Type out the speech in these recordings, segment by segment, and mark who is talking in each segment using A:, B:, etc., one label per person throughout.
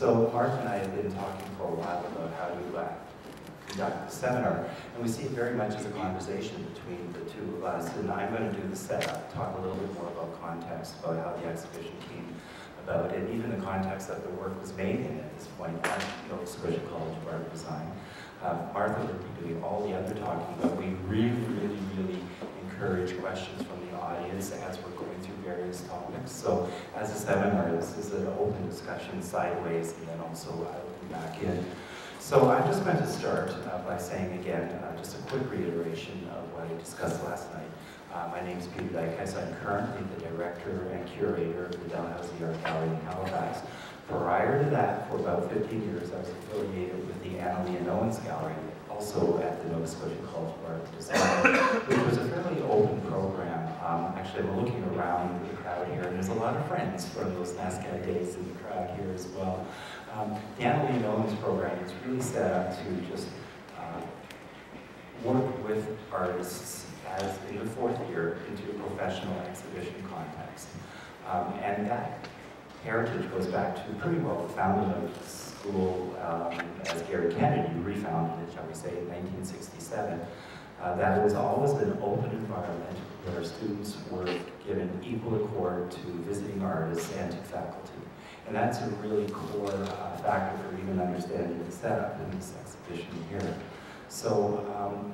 A: So Mark and I have been talking for a while about how to conduct the seminar, and we see it very much as a conversation between the two of us. And I'm going to do the setup, talk a little bit more about context, about how the exhibition came about, and even the context that the work was made in at this point at Nova Scotia College of Art and Design. Martha will be doing all the other talking, but we really encourage questions from the audience as we're going through various topics. So as a seminar, this is an open discussion sideways and then also back in. So I'm just going to start by saying again, just a quick reiteration of what I discussed last night. My name is Peter Dykhuis. I'm currently the director and curator of the Dalhousie Art Gallery in Halifax. Prior to that, for about 15 years, I was affiliated with the Annalee & Owens Gallery, also at the Nova Scotia College of Art and Design, which was a fairly open program. Actually, I'm looking around the crowd here, and there's a lot of friends from those NASCAD days in the crowd here as well. The Annalee & Owens program is really set up to just work with artists as in the fourth year into a professional exhibition context. And that heritage goes back to pretty well the founding of the school as Gary Kennedy refounded it, shall we say, in 1967. That has always been an open environment where students were given equal accord to visiting artists and to faculty. And that's a really core factor for even understanding the setup in this exhibition here. So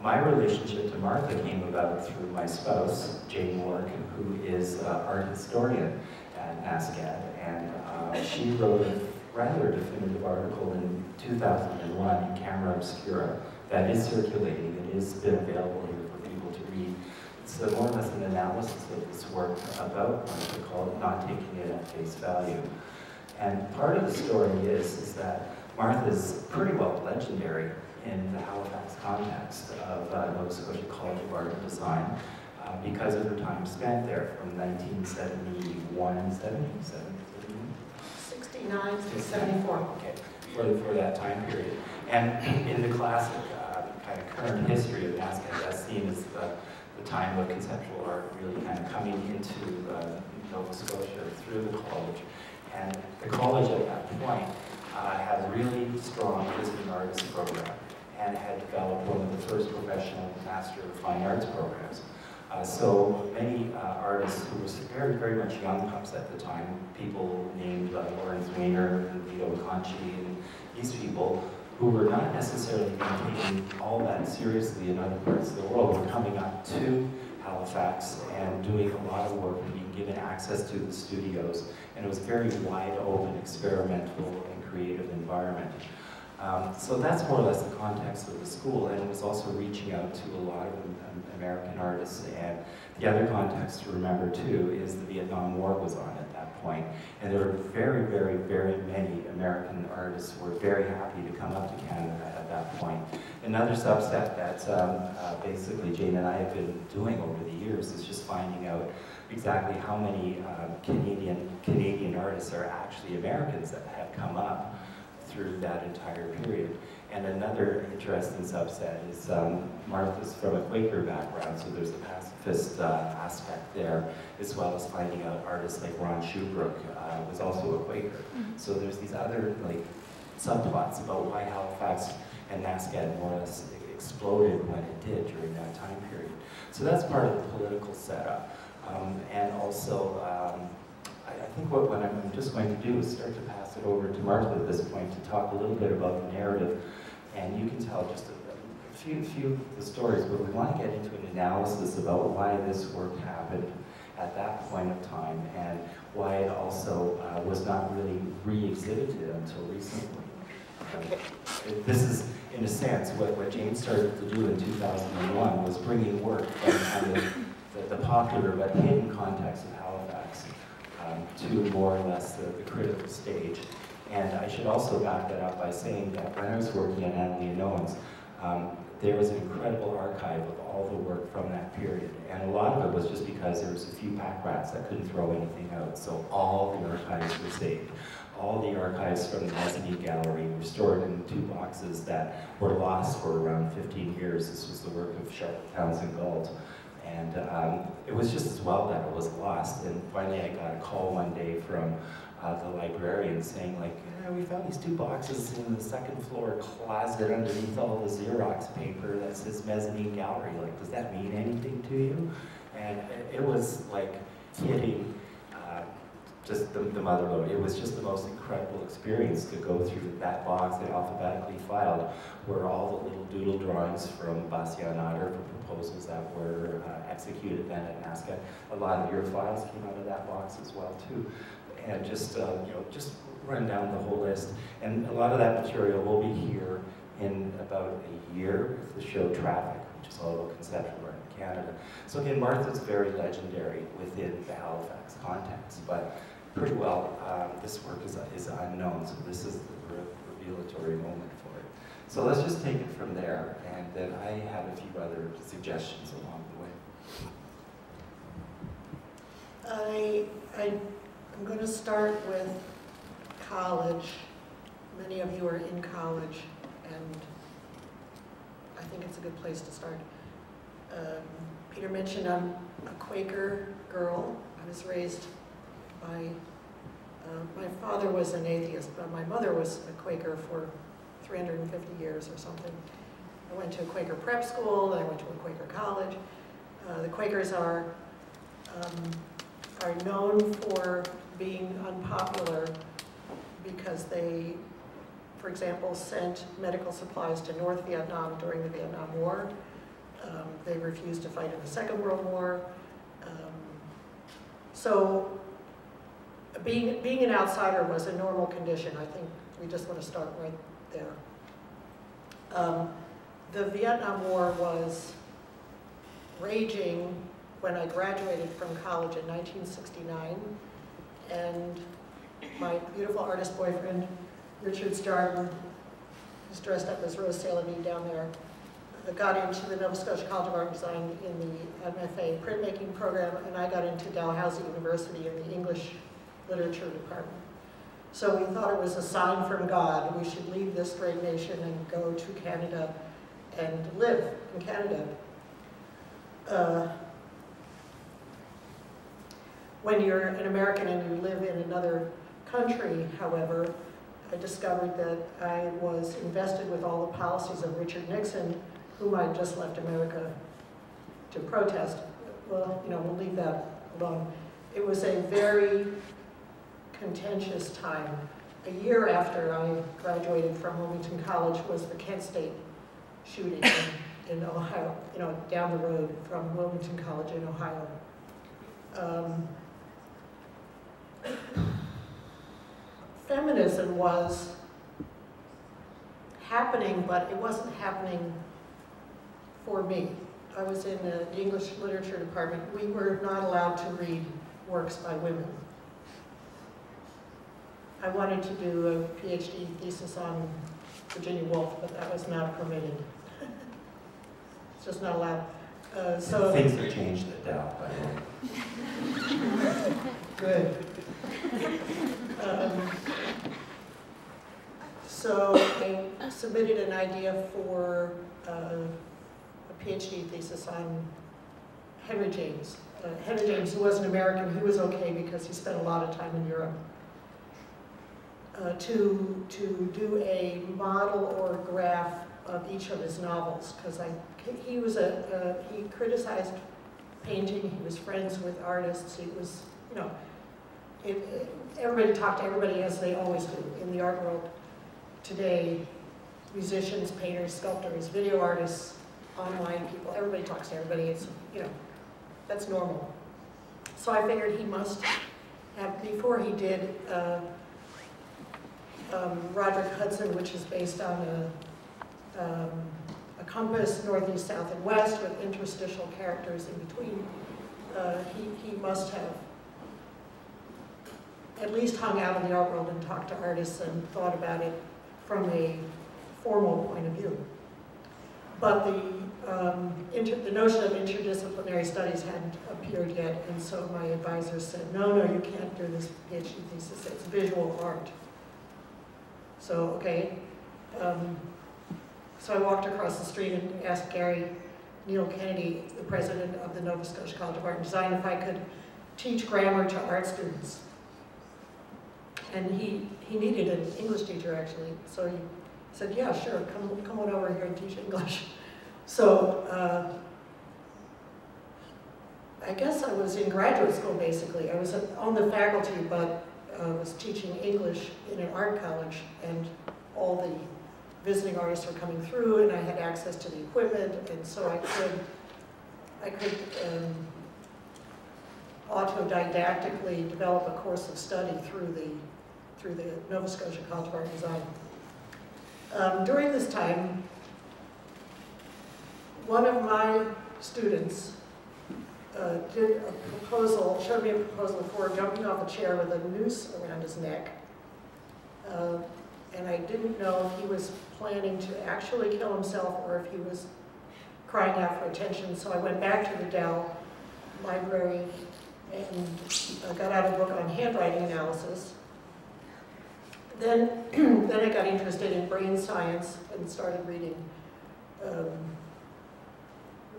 A: my relationship to Martha came about through my spouse, Jane Morgan, who is an art historian at NASCAD, and she wrote a rather definitive article in 2001 in Camera Obscura that is circulating. It has been available here for people to read. It's more or less an analysis of this work about what they call it, not taking it at face value. And part of the story is that Martha's pretty well legendary in the Halifax context of Nova Scotia College of Art and Design because of her time spent there from 1971,
B: 69 to 74.
A: Okay, for that time period. And in the classic kind of current history of NASCAD, that's seen as the time of conceptual art really kind of coming into Nova Scotia through the college. And the college at that point had a really strong visiting artist program and had developed one of the first professional Master of Fine Arts programs. So many artists who were very much young pups at the time, people named Lawrence Weiner and Vito Conchi and these people who were not necessarily taking all that seriously in other parts of the world, were coming up to Halifax and doing a lot of work and being given access to the studios. And it was a very wide open, experimental, and creative environment. So that's more or less the context of the school, and it was also reaching out to a lot of American artists. And the other context to remember too is the Vietnam War was on at that point, and there were very many American artists who were very happy to come up to Canada at that point. Another subset that basically Jane and I have been doing over the years is just finding out exactly how many Canadian artists are actually Americans that have come up through that entire period. And another interesting subset is Martha's from a Quaker background, so there's a pacifist aspect there, as well as finding out artists like Ron Shubrook was also a Quaker. So there's these other subplots about why Halifax and NASCAD more or less exploded when it did during that time period. So that's part of the political setup. And also, I think what I'm just going to do is start to pass it over to Martha at this point to talk a little bit about the narrative, and you can tell just a few of the stories, but we want to get into an analysis about why this work happened at that point of time and why it also was not really re-exhibited until recently. This is, in a sense, what James started to do in 2001 was bringing work from kind of the popular but hidden context of Halifax to more or less the critical stage. And I should also back that up by saying that when I was working at Annalee & Owens, there was an incredible archive of all the work from that period. And a lot of it was just because there was a few pack rats that couldn't throw anything out. So all the archives were saved. All the archives from the Mezzanine Gallery were stored in 2 boxes that were lost for around 15 years. This was the work of Charlotte Townsend Gault. And it was just as well that it was lost. And finally I got a call one day from the librarian saying like, yeah, we found these 2 boxes in the 2nd floor closet underneath all the Xerox paper that says mezzanine gallery. Like, does that mean anything to you? And it was like hitting just the mother lode. It was just the most incredible experience to go through that box and alphabetically filed, where all the little doodle drawings from Bastian Nader for proposals that were executed then at NASCA. A lot of your files came out of that box as well too. And just, you know, just run down the whole list. And a lot of that material will be here in about a year with the show Traffic, which is all about conceptual art in Canada. So again, Martha's very legendary within the Halifax context, but pretty well, this work is unknown, so this is the revelatory moment for it. So let's just take it from there, and then I have a few other suggestions along the way.
B: I'm going to start with college. Many of you are in college, and I think it's a good place to start. Peter mentioned I'm a Quaker girl. I was raised by, my father was an atheist, but my mother was a Quaker for 350 years or something. I went to a Quaker prep school, then I went to a Quaker college. The Quakers are known for being unpopular because they, for example, sent medical supplies to North Vietnam during the Vietnam War. They refused to fight in the Second World War. So being an outsider was a normal condition. I think we just want to start right there. The Vietnam War was raging when I graduated from college in 1969, and my beautiful artist boyfriend, Richard Jardin, who's dressed up as Rose Salavy down there, got into the Nova Scotia College of Art and Design in the MFA printmaking program, and I got into Dalhousie University in the English literature department. So we thought it was a sign from God. We should leave this great nation and go to Canada and live in Canada. When you're an American and you live in another country, however, I discovered that I was invested with all the policies of Richard Nixon, whom I just left America to protest. Well, you know, we'll leave that alone. It was a very contentious time. A year after I graduated from Wilmington College was the Kent State shooting in Ohio, you know, down the road from Wilmington College in Ohio. Feminism was happening, but it wasn't happening for me. I was in the English literature department. We were not allowed to read works by women. I wanted to do a PhD thesis on Virginia Woolf, but that was not permitted. It's just not allowed. So
A: things have changed at Dow, by the way.
B: Good. So I submitted an idea for a PhD thesis on Henry James. Henry James, who was an American, he was okay because he spent a lot of time in Europe. To do a model or graph of each of his novels, because he criticized painting. He was friends with artists. He was, you know, everybody talked to everybody as they always do in the art world today. Musicians, painters, sculptors, video artists, online people. Everybody talks to everybody. It's, you know, that's normal. So I figured he must have, before he did Roderick Hudson, which is based on a compass, northeast, south, and west, with interstitial characters in between. He must have at least hung out in the art world and talked to artists and thought about it from a formal point of view. But the notion of interdisciplinary studies hadn't appeared yet, and so my advisor said, no, you can't do this PhD thesis, it's visual art. So, okay. So I walked across the street and asked Gary Neal Kennedy, the president of the Nova Scotia College of Art and Design, if I could teach grammar to art students. And he needed an English teacher, actually. So he said, yeah, sure, come on over here and teach English. So I guess I was in graduate school, basically. I was on the faculty, but was teaching English in an art college, and all the visiting artists were coming through, and I had access to the equipment, and so I could autodidactically develop a course of study through the Nova Scotia College of Art and Design. During this time, one of my students did a proposal, showed me a proposal for jumping off a chair with a noose around his neck. And I didn't know if he was planning to actually kill himself or if he was crying out for attention. So I went back to the Dow library and got out a book on handwriting analysis. Then I got interested in brain science and started reading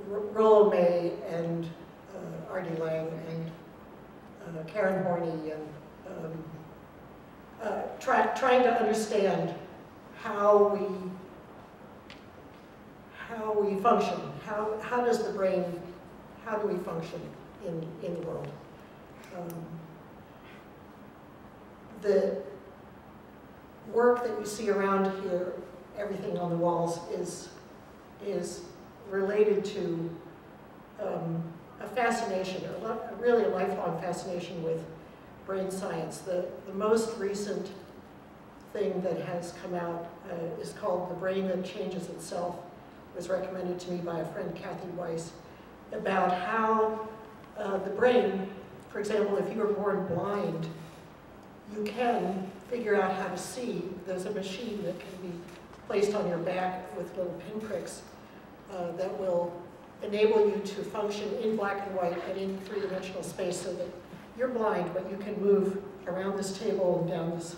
B: Rollo May and Artie Lang and Karen Horney, and trying to understand how we function. How does the brain, how do we function in the world? The work that you see around here, everything on the walls, is related to a fascination, really a lifelong fascination with brain science. The most recent thing that has come out is called The Brain That Changes Itself. It was recommended to me by a friend, Kathy Weiss, about how the brain, for example, if you were born blind, you can figure out how to see. There's a machine that can be placed on your back with little pinpricks that will enable you to function in black and white and in three-dimensional space, so that you're blind, but you can move around this table and down this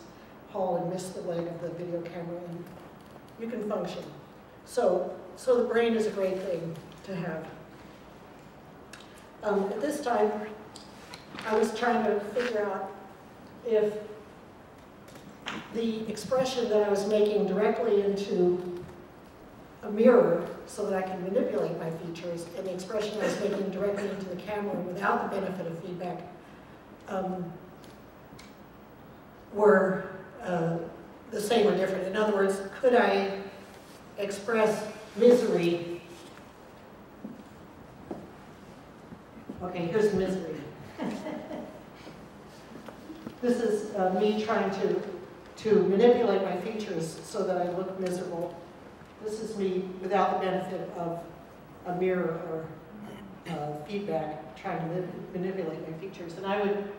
B: hall and miss the leg of the video camera, and you can function. So the brain is a great thing to have. At this time, I was trying to figure out if the expression that I was making directly into a mirror so that I can manipulate my features, and the expression I was making directly into the camera without the benefit of feedback, were the same or different. In other words, could I express misery? Okay, here's misery. This is me trying to manipulate my features so that I look miserable. This is me without the benefit of a mirror or feedback, trying to manipulate my features. And I would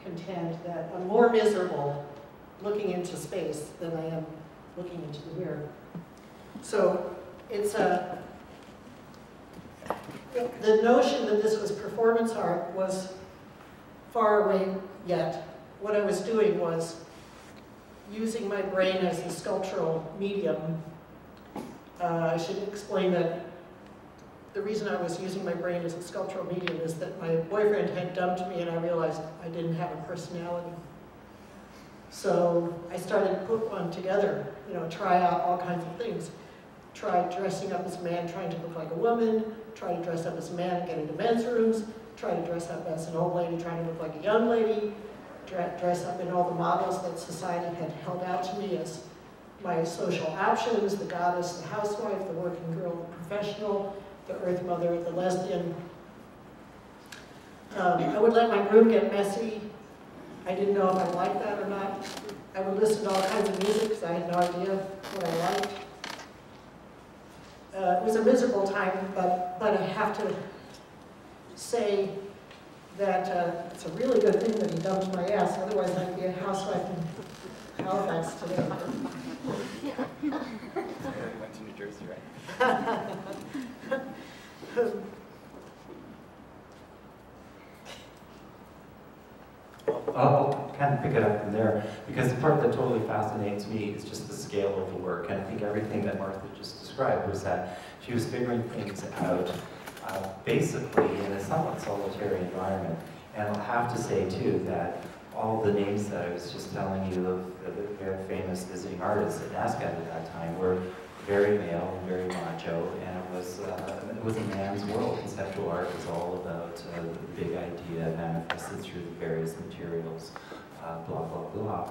B: contend that I'm more miserable looking into space than I am looking into the mirror. So it's the notion that this was performance art was far away yet. What I was doing was using my brain as a sculptural medium. I should explain that the reason I was using my brain as a sculptural medium is that my boyfriend had dumped me and I realized I didn't have a personality. So I started to put one together, try out all kinds of things. Try dressing up as a man, trying to look like a woman, try to dress up as a man and get into men's rooms, try to dress up as an old lady, trying to look like a young lady, dress up in all the models that society had held out to me as my social options: the goddess, the housewife, the working girl, the professional, the earth mother, the lesbian. I would let my room get messy. I didn't know if I liked that or not. I would listen to all kinds of music because I had no idea what I liked. It was a miserable time, but I have to say that it's a really good thing that he dumped my ass. Otherwise, I'd be a housewife in Halifax today.
A: You went to New Jersey, right? I'll kind of pick it up from there, because the part that totally fascinates me is just the scale of the work. And I think everything that Martha just described was that she was figuring things out basically in a somewhat solitary environment. And I'll have to say, too, that all the names that I was just telling you of the very famous visiting artists at NASCAD at that time were very male and very macho, and it was a man's world. Conceptual art was all about the big idea manifested through the various materials, blah, blah, blah.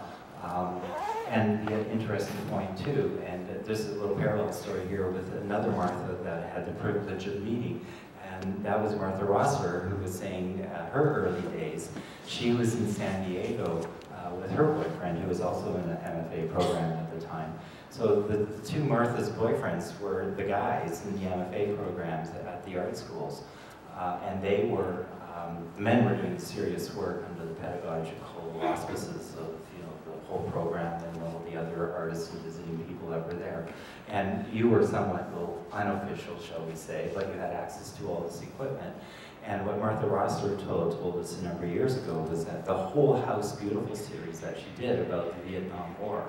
A: And the interesting point too, and there's a little parallel story here with another Martha that I had the privilege of meeting, and that was Martha Rosser, who was saying her early days, she was in San Diego with her boyfriend, who was also in the MFA program at the time. So the two Martha's boyfriends were the guys in the MFA programs at the art schools, and they were, the men were doing serious work under the pedagogical auspices of the whole program and all the other artists and visiting people that were there. And you were somewhat unofficial, shall we say, but you had access to all this equipment. And what Martha Rosser told us a number of years ago was that the whole House Beautiful series that she did about the Vietnam War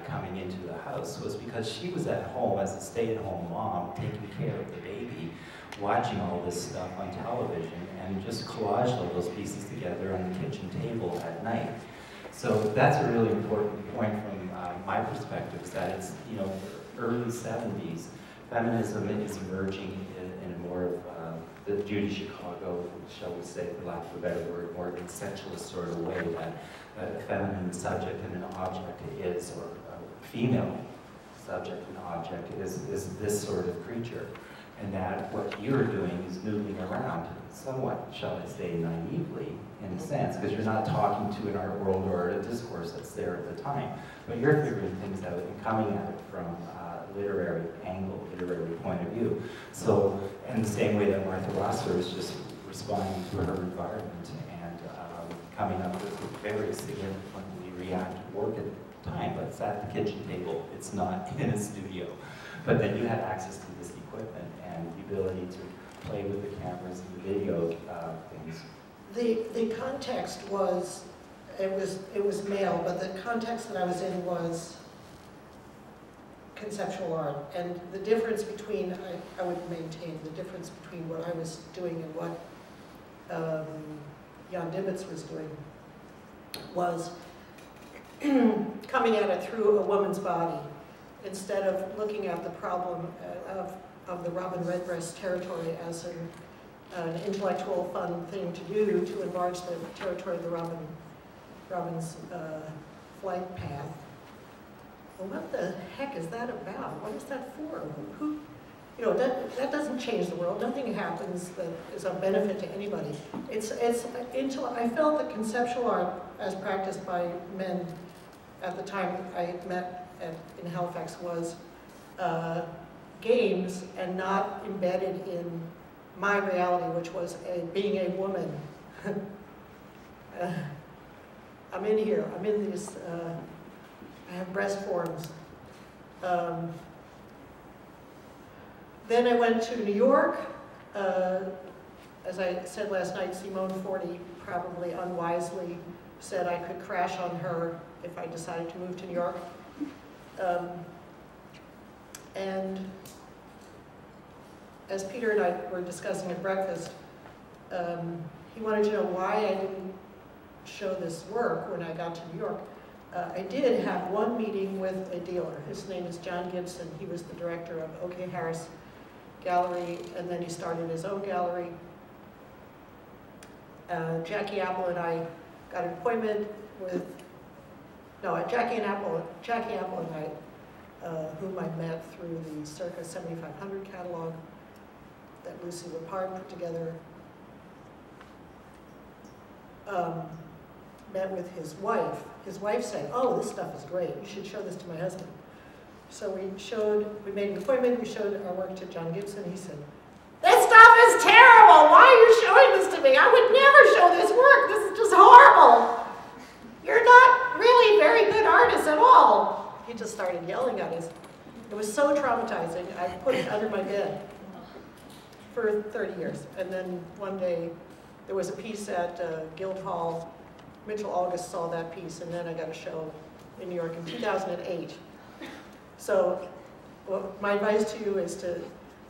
A: coming into the house was because she was at home as a stay-at-home mom, taking care of the baby, watching all this stuff on television, and just collaged all those pieces together on the kitchen table at night. So that's a really important point from my perspective, is that it's, early 70s, feminism is emerging in a more of the Judy Chicago, shall we say, for lack of a better word, more essentialist sort of way that a feminine subject and an object is, or a female subject and object is this sort of creature. And that what you're doing is noodling around, somewhat, shall I say, naively, in a sense, because you're not talking to an art world or a discourse that's there at the time, but you're figuring things out and coming at it from a literary angle, literary point of view. So, in the same way that Martha Rosser is just responding to her environment and coming up with very significantly reactive work at the time, but it's at the kitchen table, it's not in a studio. But then you had access to this equipment and the ability to play with the cameras and the video things.
B: The context was, it was male, but the context that I was in was conceptual art. And the difference between, I would maintain, the difference between what I was doing and what Jan Dibbets was doing was coming at it through a woman's body, instead of looking at the problem of the Robin Redbreast territory as an intellectual fun thing to do to enlarge the territory of the Robin's flight path. Well, what the heck is that about? What is that for? Who, that doesn't change the world. Nothing happens that is of benefit to anybody. I felt that conceptual art, as practiced by men at the time I met in Halifax, was games and not embedded in my reality, which was being a woman. I'm in here, I'm in these, I have breast forms. Then I went to New York. As I said last night, Simone Forti probably unwisely said I could crash on her if I decided to move to New York. And as Peter and I were discussing at breakfast, he wanted to know why I didn't show this work when I got to New York. I did have one meeting with a dealer. His name is John Gibson. He was the director of O.K. Harris Gallery, and then he started his own gallery. Jackie Apple and I got an appointment with, Jackie Apple and I, whom I met through the circa 7500 catalog that Lucy Lepard put together, met with his wife. His wife said, "Oh, this stuff is great. You should show this to my husband." So we made an appointment, we showed our work to John Gibson. He said, "This stuff is terrible. Why are you showing this to me? I would never show this work. This is just horrible. You're not really very good artists at all." He just started yelling at us. It was so traumatizing, I put it under my bed for 30 years. And then one day, there was a piece at Guildhall. Mitchell August saw that piece, and then I got a show in New York in 2008. So my advice to you is to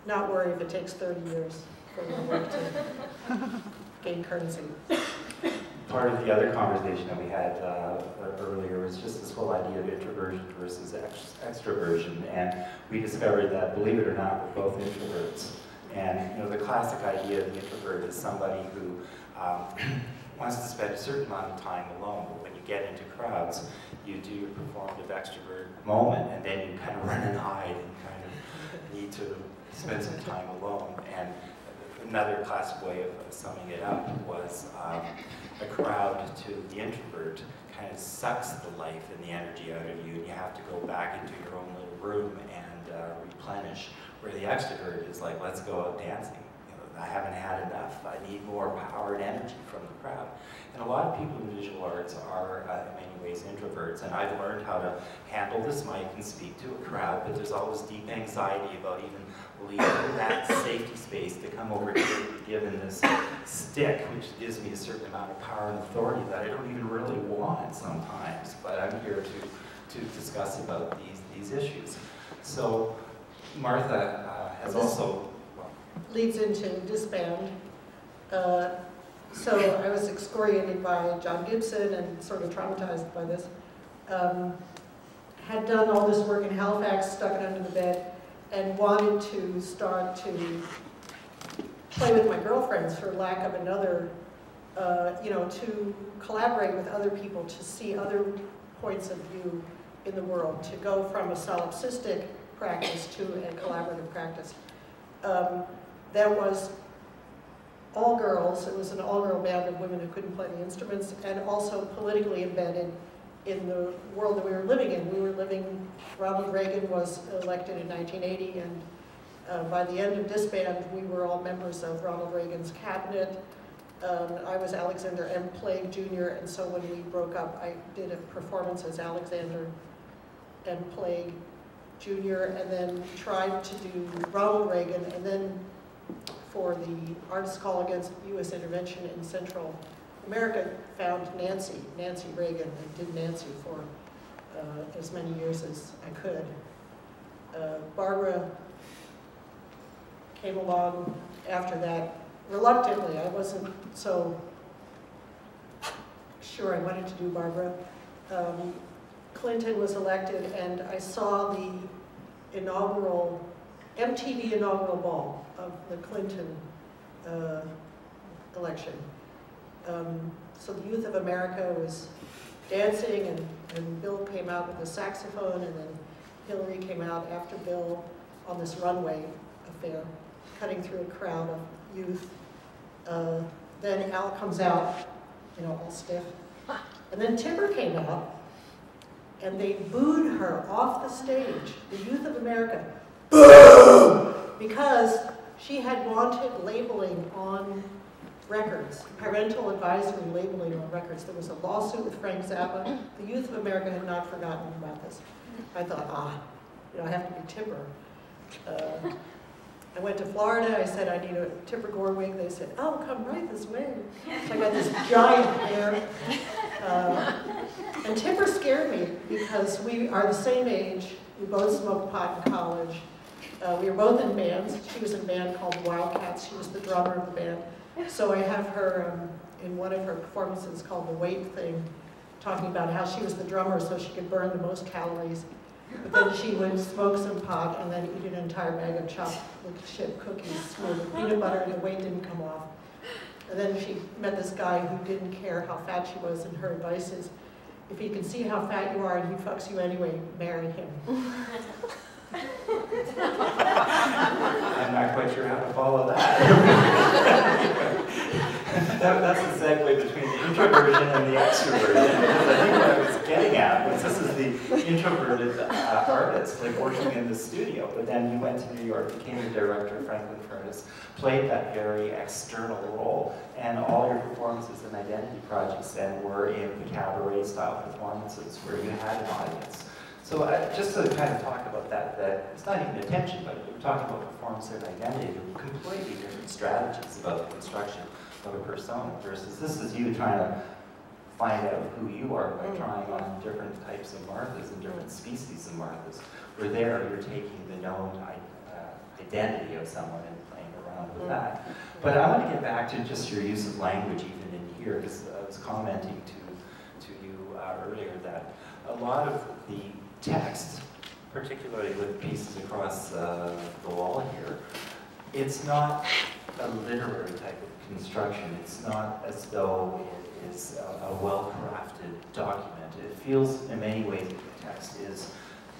B: not worry if it takes 30 years for your work to gain currency.
A: part of the other conversation that we had earlier was just this whole idea of introversion versus extroversion, and we discovered that, believe it or not, we're both introverts. And you know, the classic idea of the introvert is somebody who wants to spend a certain amount of time alone, but when you get into crowds, you do your performative extrovert moment, and then you kind of run and hide and kind of need to spend some time alone. And another classic way of summing it up was a crowd to the introvert kind of sucks the life and the energy out of you, and you have to go back into your own little room and replenish. Where the extrovert is like, let's go out dancing. You know, I haven't had enough. I need more power and energy from the crowd. And a lot of people in visual arts are, in many ways, introverts. And I've learned how to handle this mic and speak to a crowd, but there's always deep anxiety about even leaving that safety space to come over here and be given this stick, which gives me a certain amount of power and authority that I don't even really want sometimes. But I'm here to discuss about these issues. So Martha has also...
B: leads into disband. So I was excoriated by John Gibson and sort of traumatized by this. Had done all this work in Halifax, stuck it under the bed, and wanted to start to play with my girlfriends for lack of another, you know, to collaborate with other people, to see other points of view in the world, to go from a solipsistic practice to a collaborative practice. That was all girls. It was an all-girl band of women who couldn't play the instruments, and also politically embedded in the world that we were living in. We were living, Ronald Reagan was elected in 1980, and by the end of disband, we were all members of Ronald Reagan's cabinet. I was Alexander M. Plague Jr., and so when we broke up, I did a performance as Alexander M. Plague Jr., and then tried to do Ronald Reagan, and then for the Artists' Call Against U.S. Intervention in Central America, found Nancy Reagan, and did Nancy for as many years as I could. Barbara came along after that, reluctantly. I wasn't so sure I wanted to do Barbara. Clinton was elected, and I saw the inaugural, MTV inaugural ball of the Clinton election. So the Youth of America was dancing, and Bill came out with a saxophone, and then Hillary came out after Bill on this runway affair, cutting through a crowd of youth. Then Al comes out, you know, all stiff. And then Tipper came out, and they booed her off the stage, the Youth of America. Boo! Because she had wanted labeling on records, parental advisory labeling on records. There was a lawsuit with Frank Zappa. The Youth of America had not forgotten about this. I thought, you know, I have to be Tipper. I went to Florida. I said, I need a Tipper Gore wig. They said, oh, come right this way. So I got this giant hair. And Tipper scared me because we are the same age. We both smoked pot in college. We were both in bands. She was in a band called Wildcats. She was the drummer of the band. So I have her in one of her performances called The Weight Thing, talking about how she was the drummer so she could burn the most calories. But then she would smoke some pot and then eat an entire bag of chocolate chip cookies with peanut butter, and the weight didn't come off. And then she met this guy who didn't care how fat she was, and her advice is, if he can see how fat you are and he fucks you anyway, marry him.
A: I'm not quite sure how to follow that. That's the segue between the introversion and the extroversion. Because I think what I was getting at was this is the introverted artist, like working in the studio, but then you went to New York, became the director of Franklin Furnace, played that very external role, and all your performances and identity projects then were in the cabaret style performances where you had an audience. So just to kind of talk about that it's not even attention, but we're talking about performance and identity, completely different strategies about the construction of a persona versus this is you trying to find out who you are by trying on different types of Marthas and different species of Marthas. Where there, you're taking the known identity of someone and playing around with that. But I want to get back to just your use of language even in here, because was commenting to you earlier that a lot of the text, particularly with pieces across the wall here, it's not a literary type of construction. It's not as though it is a well-crafted document. It feels in many ways that the text is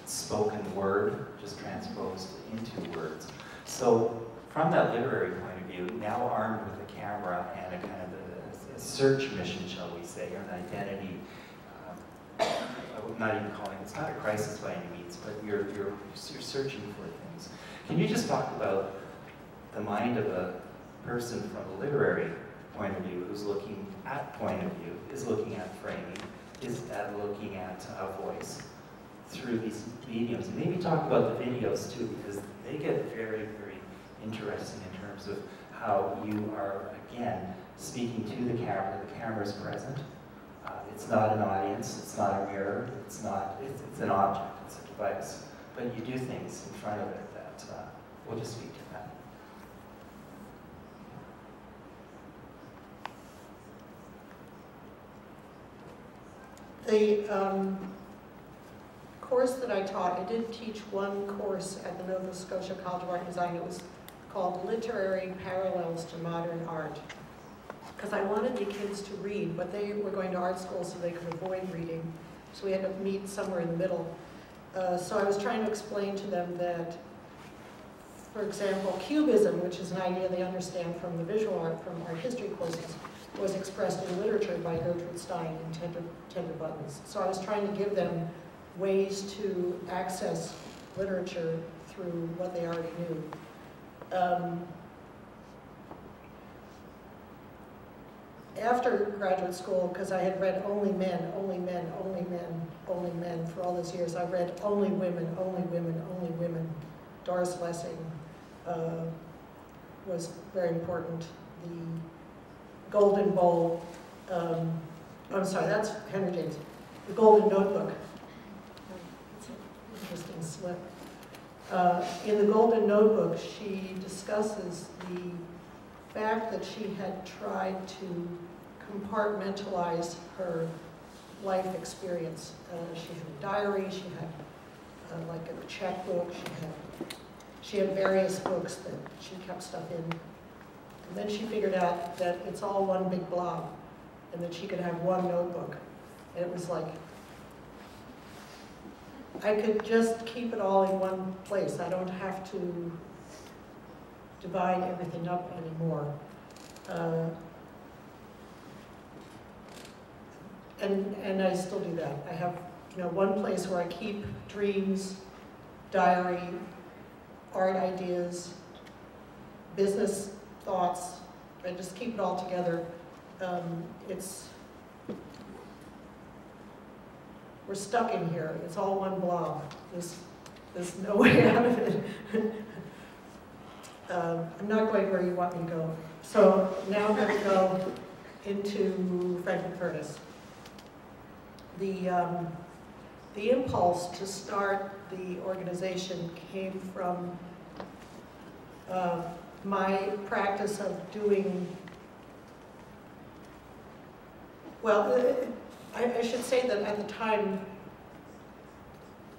A: spoken word, just transposed into words. So from that literary point of view, now armed with a camera and a kind of a search mission, shall we say, or an identity, I'm not even calling it, it's not a crisis by any means, but you're searching for things. Can you just talk about the mind of a person from a literary point of view who's looking at point of view, is looking at framing, is looking at voice through these mediums? And maybe talk about the videos too, because they get very, very interesting in terms of how you are, again, speaking to the camera. The camera is present. It's not an audience, it's not a mirror, it's an object, it's a device. But you do things in front of it that, we'll just speak to that.
B: The course that I taught, I did teach one course at the Nova Scotia College of Art and Design. It was called Literary Parallels to Modern Art. Because I wanted the kids to read, but they were going to art school so they could avoid reading. So we had to meet somewhere in the middle. So I was trying to explain to them that, for example, Cubism, which is an idea they understand from the visual art, from art history courses, was expressed in literature by Gertrude Stein in Tender Buttons. So I was trying to give them ways to access literature through what they already knew. After graduate school, because I had read only men, only men, only men, only men for all those years, I read only women, only women, only women. Doris Lessing was very important. The Golden Bowl, I'm sorry, that's Henry James. The Golden Notebook. It's an interesting slip. In the Golden Notebook, she discusses the fact that she had tried to compartmentalize her life experience. She had a diary, she had like a checkbook, she had various books that she kept stuff in. And then she figured out that it's all one big blob and that she could have one notebook. And it was like, I could just keep it all in one place. I don't have to divide everything up anymore. And I still do that. I have, one place where I keep dreams, diary, art ideas, business thoughts. I just keep it all together. We're stuck in here. It's all one blob. There's no way out of it. I'm not going where you want me to go. So now I'm going to go into Franklin Furnace. The impulse to start the organization came from my practice of doing, well, I should say that at the time,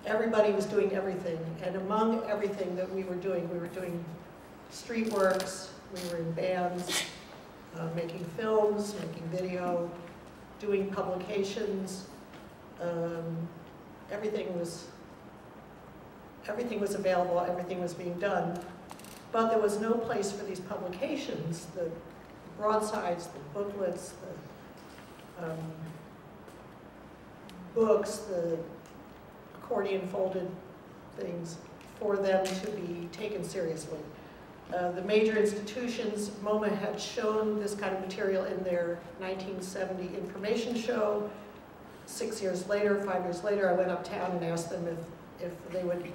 B: everybody was doing everything. And among everything that we were doing street works, we were in bands, making films, making video, doing publications. Everything was available, everything was being done, but there was no place for these publications, the broadsides, the booklets, the books, the accordion folded things, for them to be taken seriously. The major institutions, MoMA had shown this kind of material in their 1970 information show. 6 years later, 5 years later, I went uptown and asked them if they would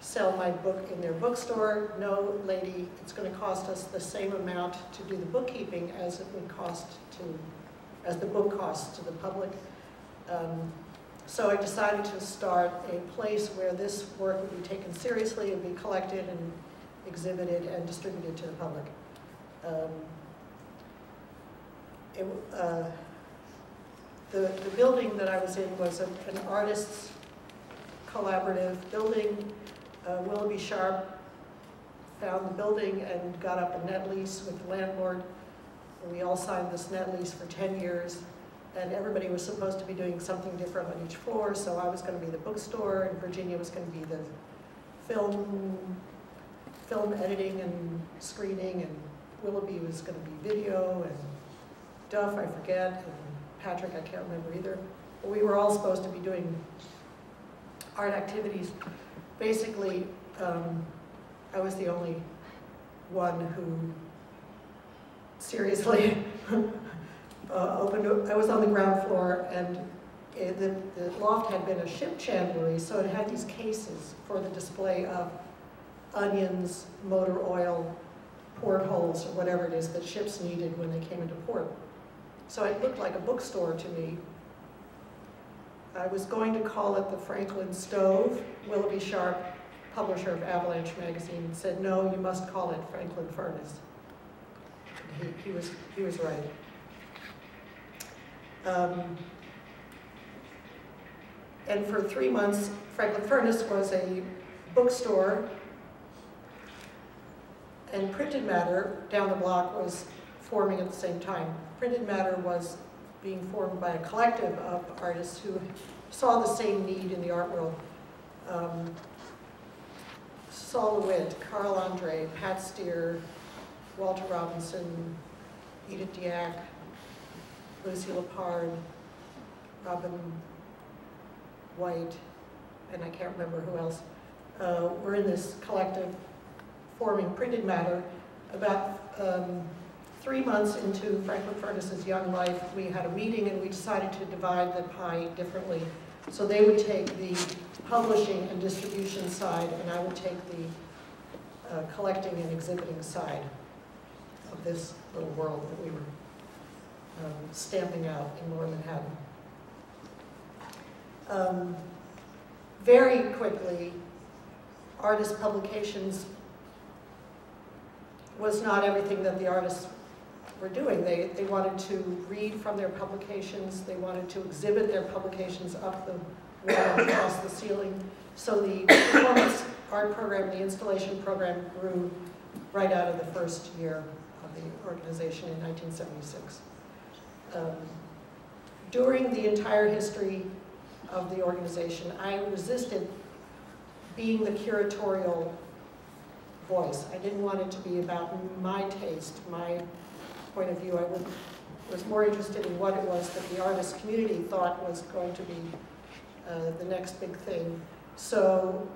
B: sell my book in their bookstore. No, lady, it's going to cost us the same amount to do the bookkeeping as it would cost as the book costs to the public. So I decided to start a place where this work would be taken seriously, it would be collected and exhibited and distributed to the public. the building that I was in was an artists' collaborative building. Willoughby Sharp found the building and got up a net lease with the landlord. And we all signed this net lease for 10 years. And everybody was supposed to be doing something different on each floor. So I was going to be the bookstore, and Virginia was going to be the film editing and screening, and Willoughby was going to be video, and Duff, I forget, and Patrick, I can't remember either. But we were all supposed to be doing art activities. Basically, I was the only one who seriously I was on the ground floor, and the loft had been a ship chandlery, so it had these cases for the display of onions, motor oil, portholes, or whatever it is that ships needed when they came into port. So it looked like a bookstore to me. I was going to call it the Franklin Stove. Willoughby Sharp, publisher of Avalanche magazine, said, no, you must call it Franklin Furnace. He was right. And for 3 months, Franklin Furnace was a bookstore, and Printed Matter down the block was forming at the same time. Printed Matter was being formed by a collective of artists who saw the same need in the art world. Saul LeWitt, Carl Andre, Pat Steer, Walter Robinson, Edith Diak, Lucy Lepard, Robin White, and I can't remember who else. We're in this collective forming Printed Matter. About 3 months into Franklin Furnace's young life, we had a meeting and we decided to divide the pie differently. So they would take the publishing and distribution side, and I would take the collecting and exhibiting side of this little world that we were stamping out in Lower Manhattan. Very quickly, artist publications was not everything that the artists were doing. They wanted to read from their publications. They wanted to exhibit their publications up the wall, across the ceiling. So the performance art program, the installation program grew right out of the first year of the organization in 1976. During the entire history of the organization, I resisted being the curatorial voice. I didn't want it to be about my taste, my point of view. I was more interested in what it was that the artist community thought was going to be the next big thing. So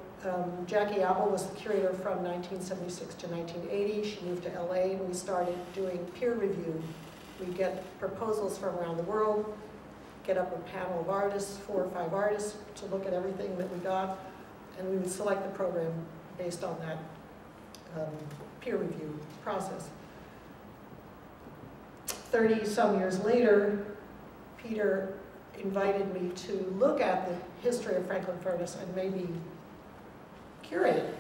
B: Jackie Apple was the curator from 1976 to 1980. She moved to LA, and we started doing peer review. We'd get proposals from around the world, get up a panel of artists, 4 or 5 artists, to look at everything that we got, and we would select the program based on that peer review process. 30-some years later, Peter invited me to look at the history of Franklin Furnace and maybe curate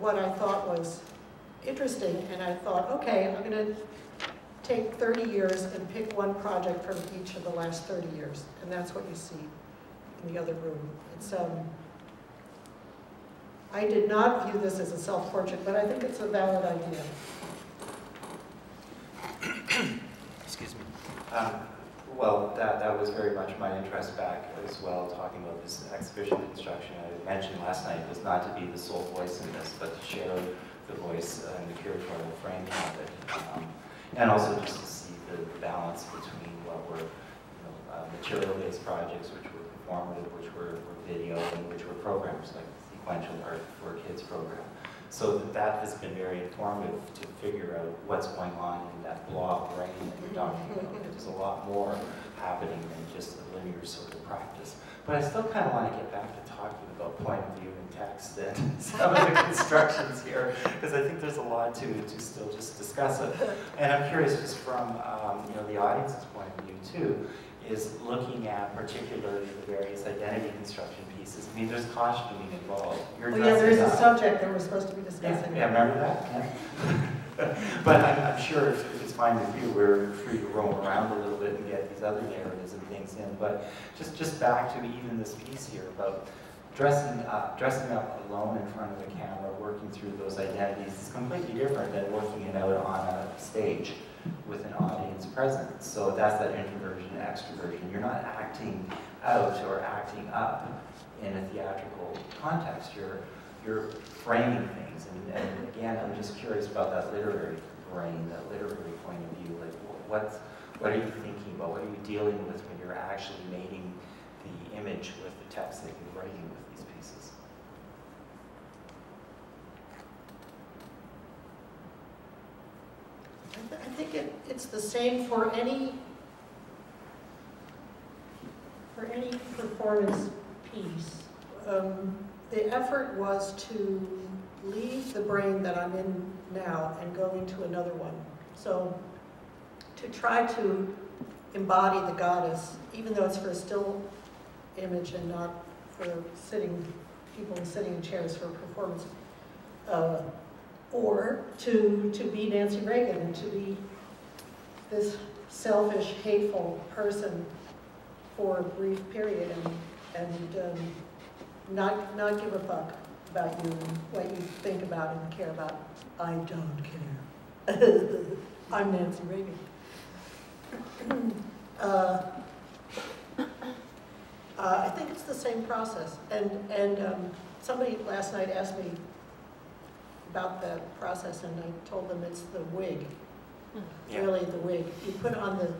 B: what I thought was interesting. And I thought, okay, I'm going to take 30 years and pick one project from each of the last 30 years. And that's what you see in the other room. It's, I did not view this as a self-portrait, but I think it's a valid idea.
A: Excuse me. Well, that was very much my interest back as well, talking about this exhibition construction. I mentioned last night was not to be the sole voice in this, but to share the voice and the curatorial framing of it. And also just to see the balance between what were material-based projects, which were performative, which were video, and which were programs like Sequential Art for Kids program. So that has been very informative to figure out what's going on in that blob brain that you're talking about. There's a lot more happening than just a linear sort of practice. But I still kind of want to get back to talking about point of view and text and some of the constructions here, because I think there's a lot to still just discuss it. And I'm curious, just from the audience's point of view too, is looking at particularly the various identity construction pieces. I mean, there's costuming involved.
B: Well, yeah, there's a subject that we're supposed to be discussing.
A: Yeah, remember that? Yeah. But I'm sure if it's fine with you, we're free to roam around a little bit and get these other narratives and things in. But just back to even this piece here about dressing up alone in front of a camera, working through those identities is completely different than working it out on a stage with an audience present. So that's that introversion and extroversion. You're not acting out or acting up in a theatrical context. You're framing things. And again, I'm just curious about that literary brain, that literary point of view. Like, what are you thinking about? What are you dealing with when you're actually making the image with the text that you're writing with these pieces?
B: I think it's the same for any performance piece. The effort was to leave the brain that I'm in now and go into another one. So to try to embody the goddess, even though it's for a still image and not for people sitting in chairs for a performance, or to be Nancy Reagan and to be this selfish, hateful person for a brief period and not give a fuck about you and what you think about and care about. I don't care. I'm Nancy Reagan. I think it's the same process. And somebody last night asked me about the process, and I told them it's the wig.
A: Yeah.
B: Really the wig. You put on the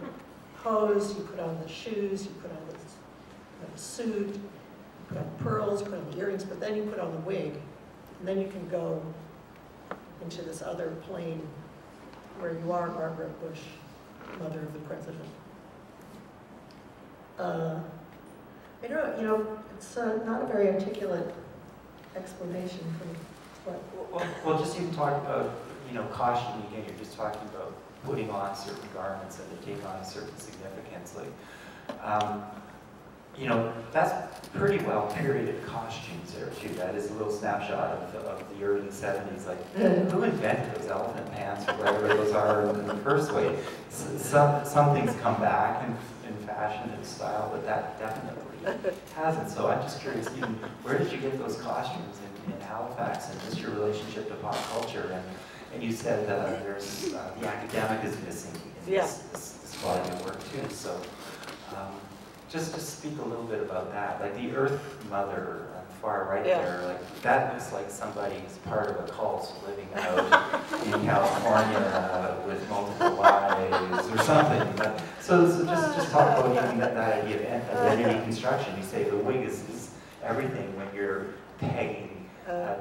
B: hose, you put on the shoes, you put on the suit, you put on pearls, you put on the earrings, but then you put on the wig, and then you can go into this other plane where you are Barbara Bush, mother of the president. I don't know, it's not a very articulate explanation for what.
A: Well, just even talk about, caution again. You're just talking about putting on certain garments and they take on a certain significance. Like, that's pretty well perioded costumes there too. That is a little snapshot of the early 70s. Like, who invented those elephant pants or whatever those are in the first way? Some things come back in fashion and style, but that definitely hasn't. So I'm just curious, even where did you get those costumes in Halifax, and just your relationship to pop culture? And you said there's the academic is missing in this body of work too. So just speak a little bit about that. Like the Earth Mother on the far right there, like that looks like somebody who's part of a cult living out in California with multiple wives or something. But, so just talk about even that idea of identity construction. You say the wig is everything when you're pegging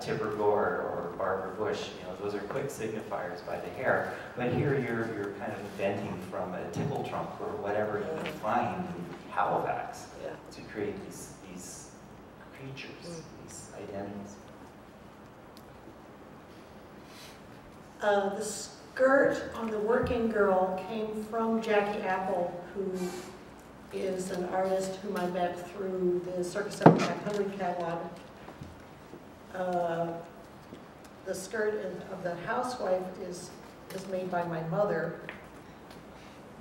A: Tipper Gore or Barbara Bush. Those are quick signifiers by the hair. But here you're kind of inventing from a tickle trunk or whatever you can find in Halifax to create these creatures, these identities.
B: The skirt on the working girl came from Jackie Apple, who is an artist whom I met through the Circus 7500 catalog. The skirt of the housewife is made by my mother.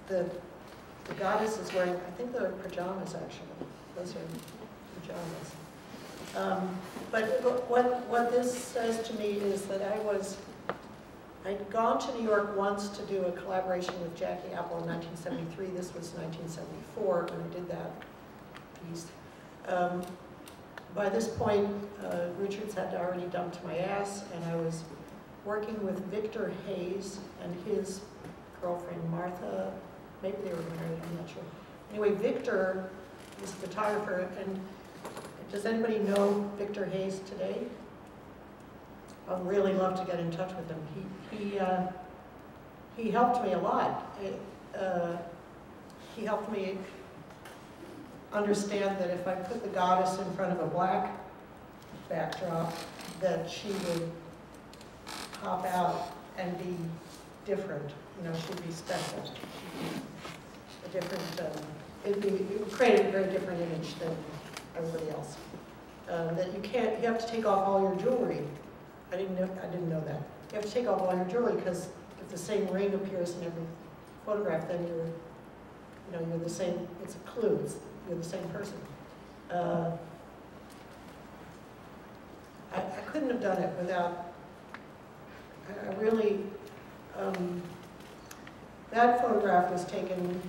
B: The goddess is wearing, I think they're pajamas actually. Those are pajamas. But what this says to me is that I'd gone to New York once to do a collaboration with Jackie Apple in 1973. This was 1974 when I did that piece. By this point, Richards had already dumped my ass, and I was working with Victor Hayes and his girlfriend Martha. Maybe they were married, I'm not sure. Anyway, Victor is a photographer, and does anybody know Victor Hayes today? I'd really love to get in touch with him. He helped me a lot. He helped me understand that if I put the goddess in front of a black backdrop, that she would pop out and be different. She'd be special. She'd be a different, it would create a very different image than everybody else. That you have to take off all your jewelry. I didn't know that. You have to take off all your jewelry because if the same ring appears in every photograph, then you're the same, it's a clue, you're the same person. I couldn't have done it without, I really, that photograph was taken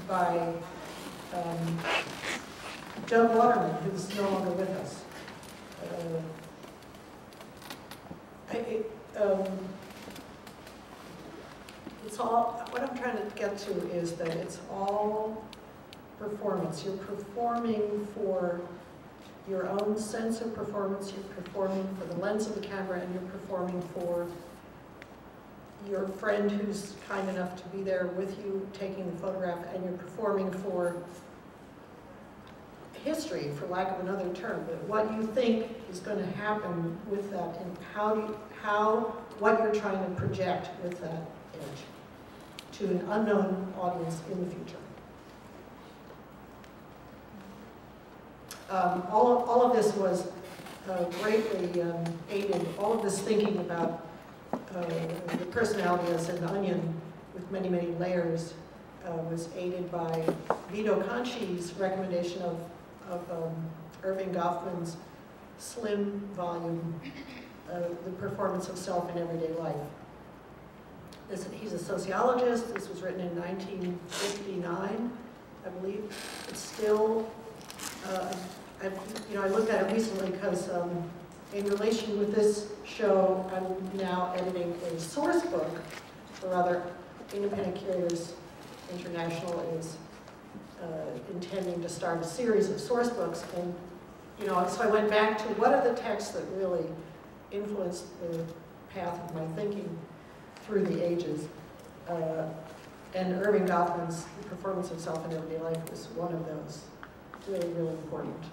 B: by Joe Waterman, who's no longer with us. It's all, what I'm trying to get to is that it's all performance. You're performing for your own sense of performance, you're performing for the lens of the camera, and you're performing for your friend who's kind enough to be there with you taking the photograph, and you're performing for history, for lack of another term, but what you think is going to happen with that, and what you're trying to project with that image to an unknown audience in the future. All of this was greatly aided, all of this thinking about the personality as an onion with many, many layers was aided by Vito Conchi's recommendation of Irving Goffman's slim volume, The Performance of Self in Everyday Life. He's a sociologist. This was written in 1959, I believe. It's still, I looked at it recently because in relation with this show, I'm now editing a source book, or rather, Independent Curators International is intending to start a series of source books, and so I went back to what are the texts that really influenced the path of my thinking through the ages, and Irving Goffman's The Performance of Self in Everyday Life was one of those really, really important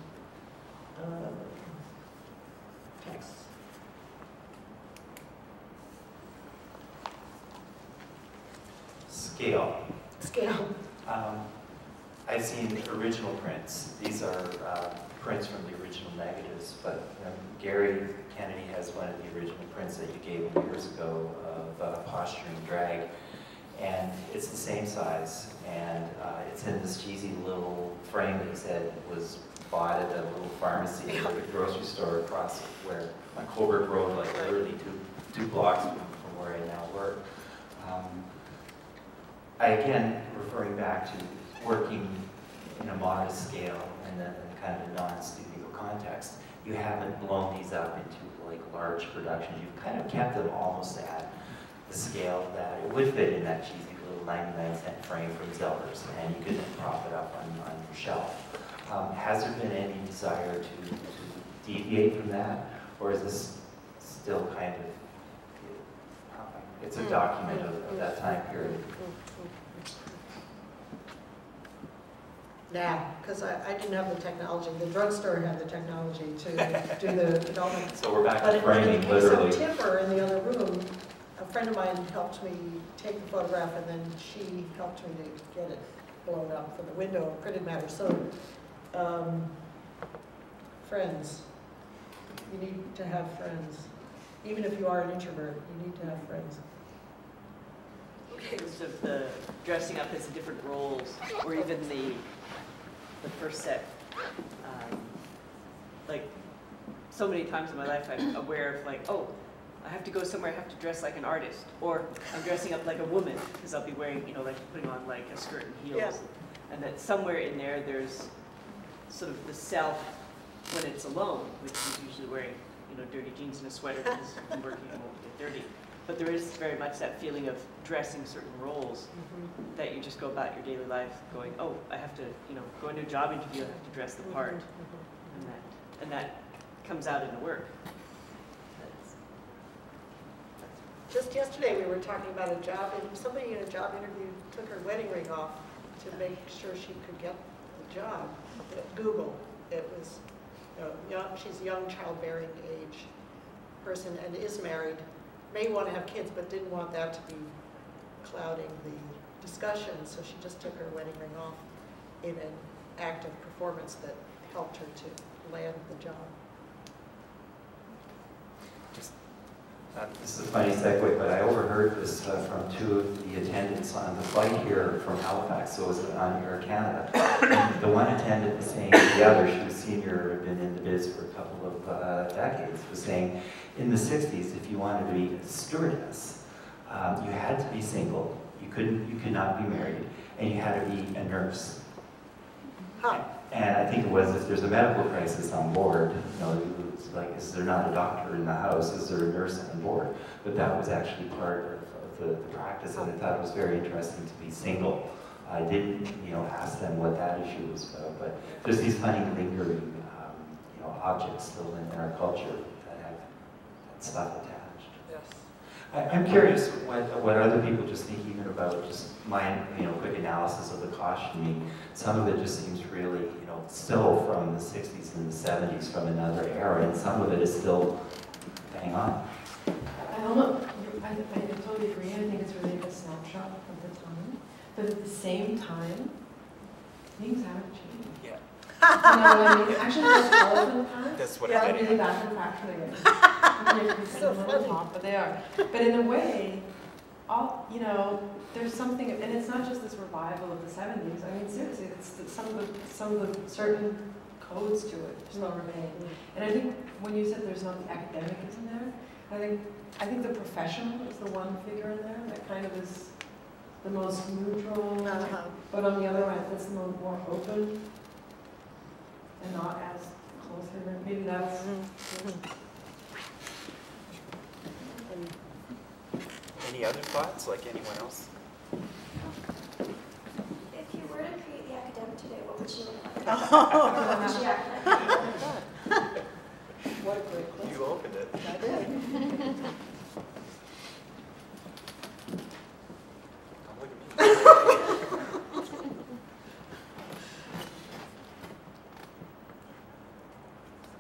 B: texts.
A: Scale.
B: Scale.
A: I've seen original prints. These are prints from the original negatives, but Gary Kennedy has one of the original prints that you gave him years ago of posturing drag, and it's the same size, and it's in this cheesy little frame that he said was bought at a little pharmacy or a grocery store across where on Colbert Road, like literally two blocks from where I now work. Again, referring back to working in a modest scale and then kind of a non-studio context, you haven't blown these up into like large productions. You've kind of kept them almost at the scale that it would fit in that cheesy little 99-cent frame from Zellers, and you could then prop it up on your shelf. Has there been any desire to deviate from that, or is this still kind of, it's a document of that time period?
B: Nah, because I didn't have the technology. The drugstore had the technology to do the development.
A: So we're back to framing, literally.
B: But in Tipper in the other room, a friend of mine helped me take the photograph, and then she helped me to get it blown up for the window of printed matter. So, friends. You need to have friends. Even if you are an introvert, you need to have friends.
C: In terms of the dressing up as different roles, or even the first set, like so many times in my life I'm aware of like, oh, I have to go somewhere, I have to dress like an artist, or I'm dressing up like a woman because I'll be wearing, like putting on like a skirt and heels, yeah. And that somewhere in there there's sort of the self when it's alone, which is usually wearing dirty jeans and a sweater because I'm working and won't get dirty. But there is very much that feeling of dressing certain roles that you just go about your daily life going, oh, I have to, go into a job interview, I have to dress the part. And that comes out in the work.
B: Just yesterday we were talking about a job, and somebody in a job interview took her wedding ring off to make sure she could get the job at Google. It was, she's a young childbearing age person and is married. May want to have kids, but didn't want that to be clouding the discussion, so she just took her wedding ring off in an act of performance that helped her to land the job.
A: This is a funny segue, but I overheard this from two of the attendants on the flight here from Halifax, so it was on Air Canada. The one attendant was saying to the other, she was senior, had been in the biz for a couple of decades, was saying, in the 60s, if you wanted to be a stewardess, you had to be single, you could not be married, and you had to be a nurse.
B: Huh.
A: And I think it was, if there's a medical crisis on board, you know, it's like, is there not a doctor in the house? Is there a nurse on board? But that was actually part of the practice, and I thought it was very interesting to be single. I didn't, you know, ask them what that issue was about, but there's these funny lingering, you know, objects still in our culture that have that stuff attached.
B: Yes.
A: I'm curious what other people just think even about just my, you know, quick analysis of the costuming. Some of it just seems really, you know, still from the 60s and the 70s, from another era, and some of it is still bang on.
D: I don't know, I totally agree. I think it's really a good snapshot of the time. But at the same time, things haven't changed.
A: Yeah.
D: You know what I mean? Actually, that's all of the time.
A: That's what
D: I'm
A: I'm
D: really bad for factoring it.
B: So funny.
D: But they are. But in a way, all, you know, there's something, and it's not just this revival of the 70s. I mean, seriously, it's some of the certain codes to it still remain. And I think when you said there's not the academic in there, I think the professional is the one figure in there that kind of is the most neutral, but on the other hand, that's the more open and not as closely. Maybe that's.
A: Any other thoughts, like anyone else?
E: If you were to create the academic today, what would you look like? What would you act like?
B: What a great question.
A: You opened it.
B: I did.
A: Don't look at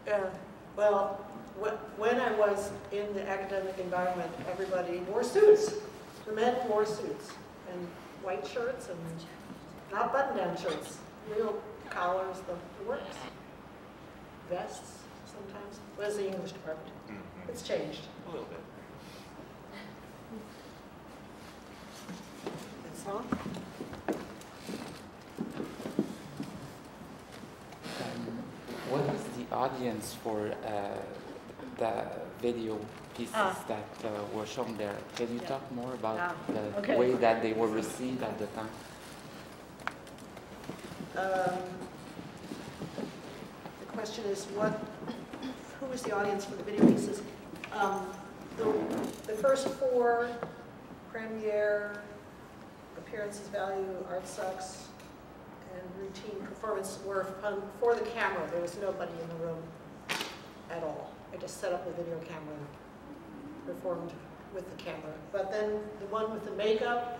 A: me.
B: Well, when I was in the academic environment, everybody wore suits. The men wore suits and white shirts and not button-down shirts, real collars, the works. Vests sometimes. Where's the English department? It's changed.
A: A little bit.
B: It's not.
F: What is the audience for the video pieces that were shown there? Can you talk more about the way that they were received at the time?
B: The question is who was the audience for the video pieces? The first four, premiere, appearances value, art sucks, and routine performance were for the camera. There was nobody in the room at all. I just set up the video camera and performed with the camera. But then the one with the makeup,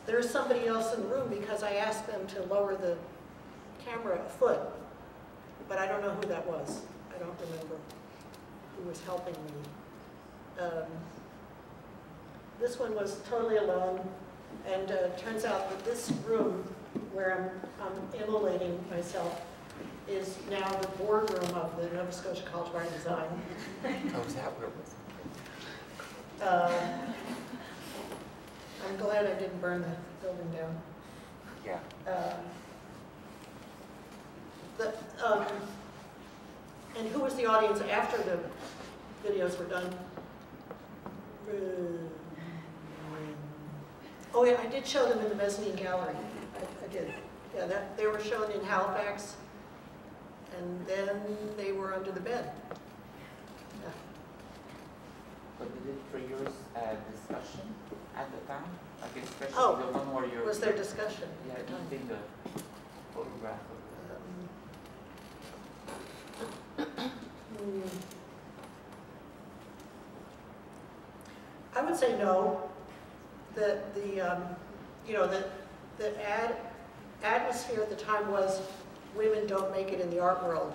B: there's somebody else in the room because I asked them to lower the camera a foot, but I don't know who that was. I don't remember who was helping me. This one was totally alone, and turns out that this room where I'm immolating myself is now the boardroom of the Nova Scotia College of Art and Design.
A: Oh, is that where it was?
B: I'm glad I didn't burn the building down.
A: Yeah.
B: And who was the audience after the videos were done? Oh yeah, I did show them in the mezzanine gallery. I did. Yeah, they were shown in Halifax, and then they were under the bed. Yeah.
F: But did it trigger discussion at the time? Like especially
B: Oh,
F: the one where you're...
B: was there discussion?
F: Yeah, I think the photograph of
B: I would say no. The atmosphere at the time was women don't make it in the art world.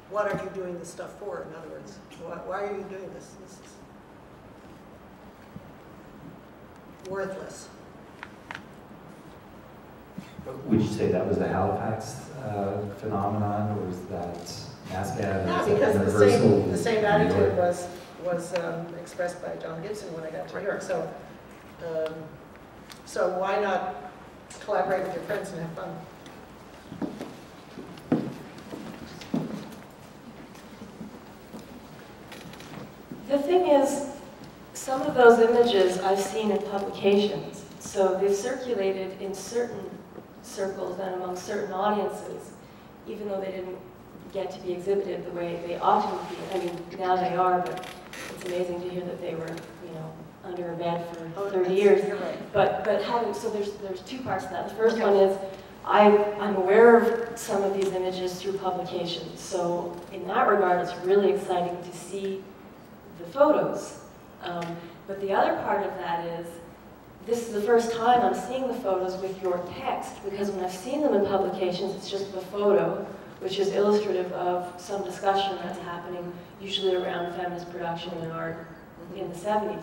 B: What are you doing this stuff for? In other words, why are you doing this? This is worthless.
A: Would you say that was a Halifax phenomenon, or was that NASCAD,
B: No,
A: or
B: because
A: Universal,
B: the same
A: New
B: attitude
A: York.
B: was expressed by John Gibson when I got to New York. So, so why not collaborate with your friends and have fun?
G: The thing is, some of those images I've seen in publications, so they've circulated in certain circles and among certain audiences, even though they didn't get to be exhibited the way they ought to be. I mean, now they are, but it's amazing to hear that they were, you know, under a bed for 30 years.
B: You're right.
G: But having, so there's two parts to that. The first one is, I'm aware of some of these images through publications. So in that regard, it's really exciting to see the photos. But the other part of that is, this is the first time I'm seeing the photos with your text, because when I've seen them in publications, it's just the photo, which is illustrative of some discussion that's happening, usually around feminist production and art in the 70s.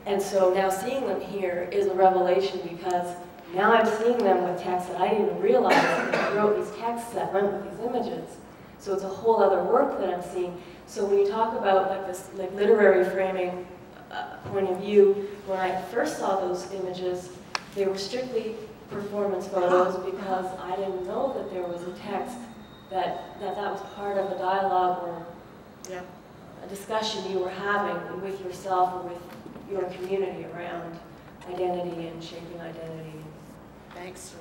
G: And so now seeing them here is a revelation, because now I'm seeing them with texts that I didn't even realize that I wrote these texts that went with these images. So it's a whole other work that I'm seeing. So when you talk about like this like literary framing point of view, when I first saw those images, they were strictly performance photos, because I didn't know that there was a text that was part of a dialogue or a discussion you were having with yourself or with your community around identity and shaping identity.
B: Thanks.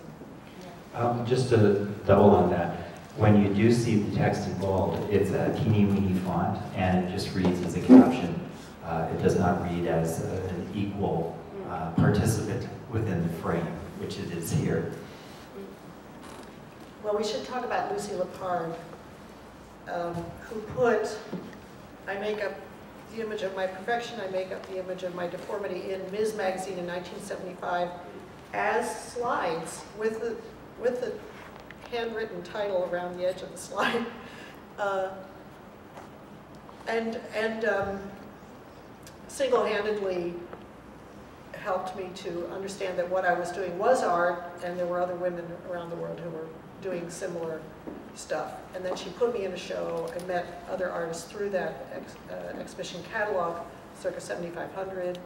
A: Just to double on that, when you do see the text involved, it's a teeny-weeny font, and it just reads as a caption. It does not read as an equal participant within the frame, which it is here.
B: Well, we should talk about Lucy Lepard, who put, I make up the image of my perfection, I make up the image of my deformity in Ms. Magazine in 1975 as slides with the handwritten title around the edge of the slide. And single-handedly helped me to understand that what I was doing was art, and there were other women around the world who were doing similar stuff. And then she put me in a show. I met other artists through that exhibition catalog, circa 7500,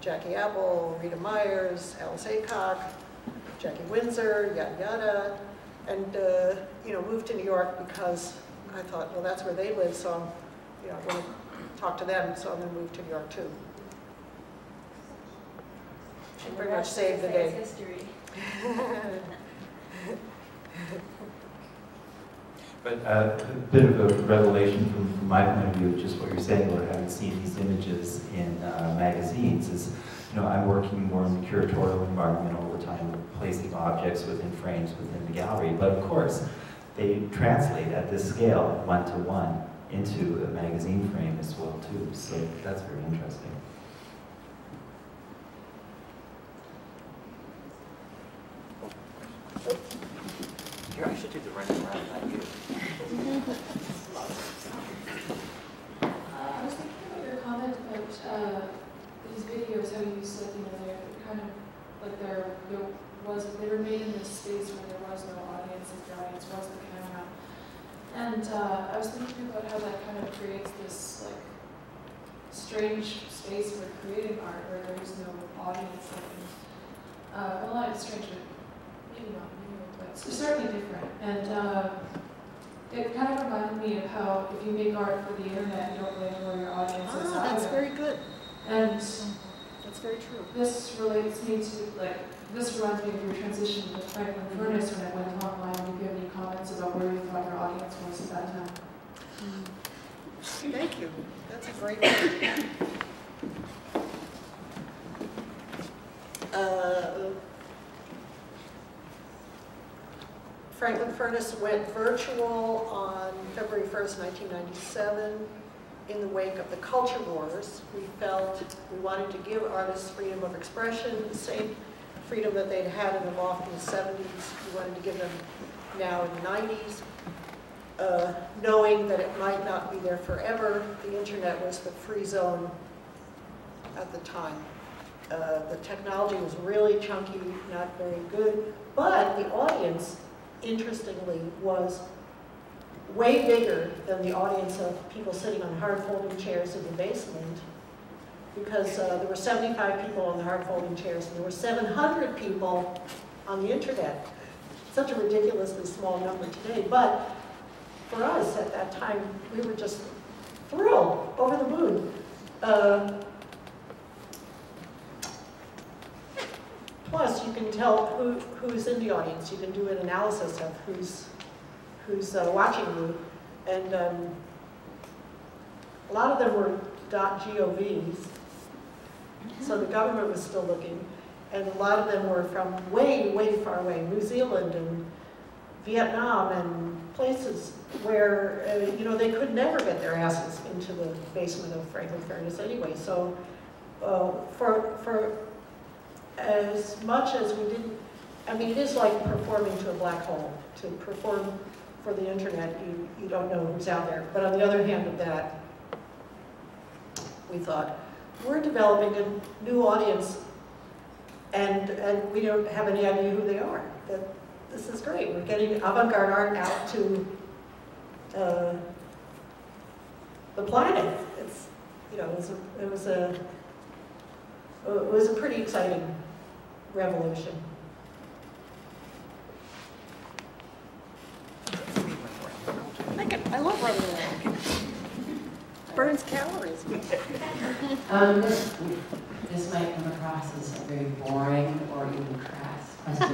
B: Jackie Apple, Rita Myers, Alice Aycock, Jackie Windsor, yada yada, and you know, moved to New York because I thought, well, that's where they live, so I'm, you know, I want to talk to them, so I'm going to move to New York too. She pretty much saved the day.
E: History.
A: But a bit of a revelation from my point of view, just what you're saying about having seen these images in magazines is, you know, I'm working more in the curatorial environment all the time, placing objects within frames within the gallery. But of course, they translate at this scale, 1-to-1, into a magazine frame as well too. So that's very interesting.
F: Here, I should do the running around, not you.
H: I was thinking about your comment about these videos, how you said, you know, they're kind of like they were made in this space where there was no audience, and the audience was the camera. And I was thinking about how that kind of creates this like strange space for creating art where there is no audience. Well, not as strange, but maybe not new, but it's certainly different. And it kind of reminded me of how if you make art for the internet, you don't really know where your audience is.
B: That's
H: either.
B: very good.
H: And
B: That's very true.
H: this relates me to, like, this reminds me of your transition to Franklin Furnace when it went online. Do you have any comments about where you thought your audience was at that time?
B: Thank you. That's a great one. Franklin Furnace went virtual on February 1st, 1997. In the wake of the culture wars, we felt we wanted to give artists freedom of expression, the same freedom that they'd had in the loft in the 70s. We wanted to give them now in the 90s. Knowing that it might not be there forever, the internet was the free zone at the time. The technology was really chunky, not very good, but the audience, interestingly, was way bigger than the audience of people sitting on hard folding chairs in the basement, because there were 75 people on the hard folding chairs and there were 700 people on the internet. Such a ridiculously small number today, but for us at that time, we were just thrilled, over the moon. Plus, you can tell who's in the audience. You can do an analysis of who's watching you, and a lot of them were .govs, so the government was still looking, and a lot of them were from way, way far away, New Zealand and Vietnam and places where you know, they could never get their asses into the basement of Franklin Furnace anyway. So for as much as we didn't, I mean, it is like performing to a black hole. To perform for the internet, you don't know who's out there. But on the other hand of that, we thought, we're developing a new audience and we don't have any idea who they are. That this is great. We're getting avant-garde art out to the planet. It's, you know, it was a pretty exciting revolution. I love running around. Burns calories.
I: This might come across as a very boring or even crass question.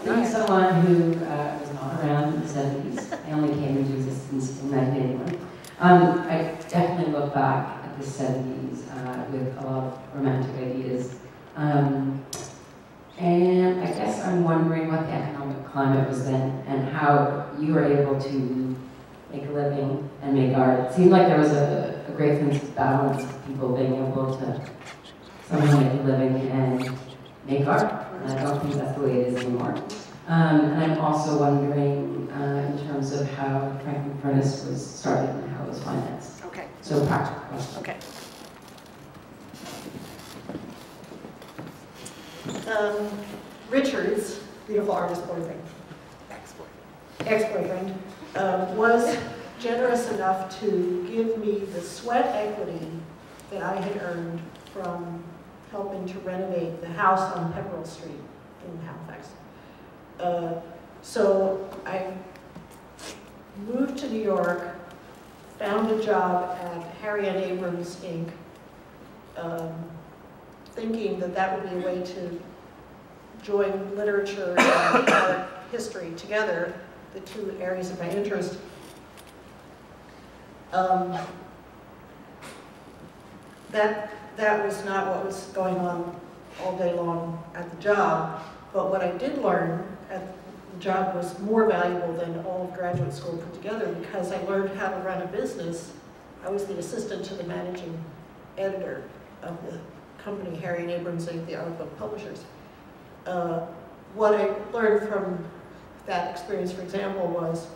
I: Being someone who was not around in the 70s, I only came into existence in 1981. I definitely look back at the 70s with a lot of romantic ideas. And I guess I'm wondering what the economic climate was then and how you were able to make a living and make art. It seemed like there was a great sense of balance of people being able to somehow make a living and make art. And I don't think that's the way it is anymore. And I'm also wondering in terms of how Franklin Furnace was started and how it was financed.
B: Okay.
I: So practical question.
B: Okay. Richard's beautiful artist boyfriend, ex-boyfriend, was generous enough to give me the sweat equity that I had earned from helping to renovate the house on Pepperell Street in Halifax. So I moved to New York, found a job at Harry and Abrams, Inc., thinking that that would be a way to join literature and art history together, the two areas of my interest. That was not what was going on all day long at the job, but what I did learn at the job was more valuable than all of graduate school put together, because I learned how to run a business. I was the assistant to the managing editor of the company, Harry and Abrams, Inc., the art book publishers. What I learned from that experience, for example, was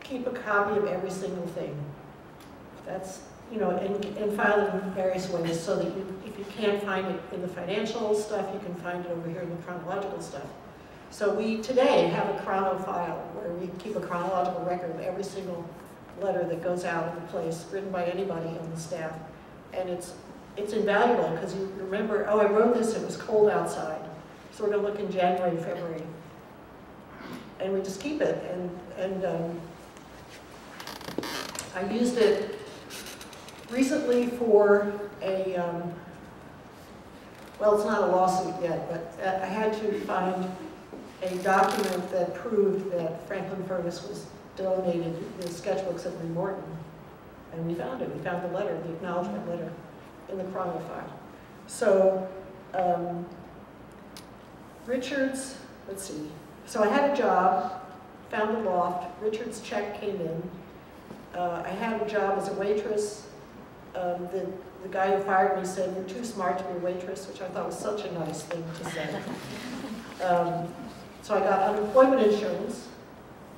B: keep a copy of every single thing. That's, you know, and file it in various ways so that if you can't find it in the financial stuff, you can find it over here in the chronological stuff. So we today have a chrono file where we keep a chronological record of every single letter that goes out in a place written by anybody on the staff. And it's invaluable because you remember, oh, I wrote this, it was cold outside. So we're going to look in January, February. And we just keep it. And I used it recently for a, well, it's not a lawsuit yet, but I had to find a document that proved that Franklin Furnace was donated the sketchbooks of Lee Morton. And we found it. We found the letter, the acknowledgement letter, in the chrono file. So, Richard's, let's see. So I had a job, found a loft. Richard's check came in. I had a job as a waitress. The guy who fired me said, "You're too smart to be a waitress," which I thought was such a nice thing to say. So I got unemployment insurance.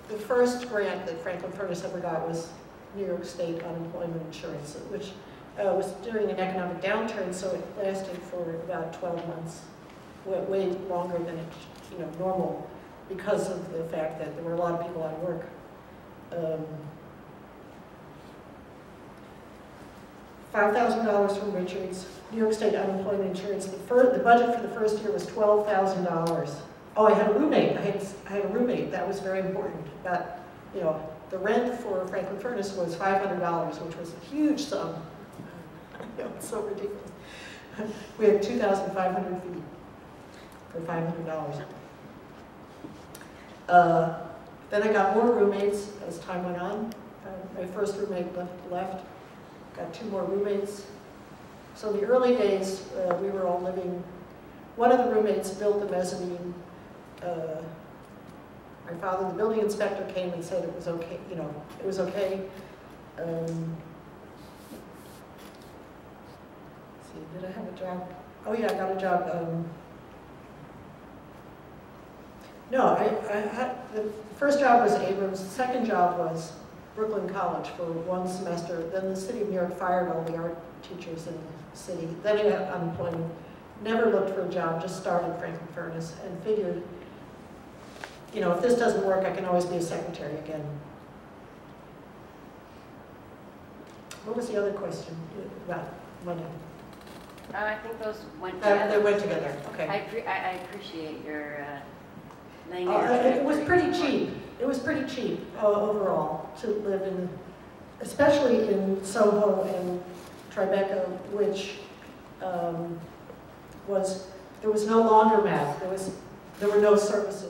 B: The first grant that Franklin Furnace ever got was New York State unemployment insurance, which was during an economic downturn, so it lasted for about 12 months, way longer than normal. because of the fact that there were a lot of people out of work. $5,000 from Richards, New York State unemployment insurance. The budget for the first year was $12,000. Oh, I had a roommate. I had a roommate. That was very important. But, you know, the rent for Franklin Furnace was $500, which was a huge sum. You know, it's so ridiculous. We had 2,500 feet for $500. Then I got more roommates as time went on. My first roommate left. Got 2 more roommates. So in the early days, we were all living. One of the roommates built the mezzanine. My father, the building inspector, came and said it was okay. You know, it was okay. Let's see, did I have a job? Oh yeah, I got a job. No, the first job was Abrams. The second job was Brooklyn College for 1 semester. Then the city of New York fired all the art teachers in the city. Then I got unemployment. Never looked for a job, just started Franklin Furnace and figured, you know, if this doesn't work, I can always be a secretary again. What was the other question about money?
J: I think those went together.
B: They went together, okay.
J: I appreciate your laying
B: it was pretty cheap. It was pretty cheap overall to live in, especially in Soho and Tribeca, which there was no laundromat. There were no services.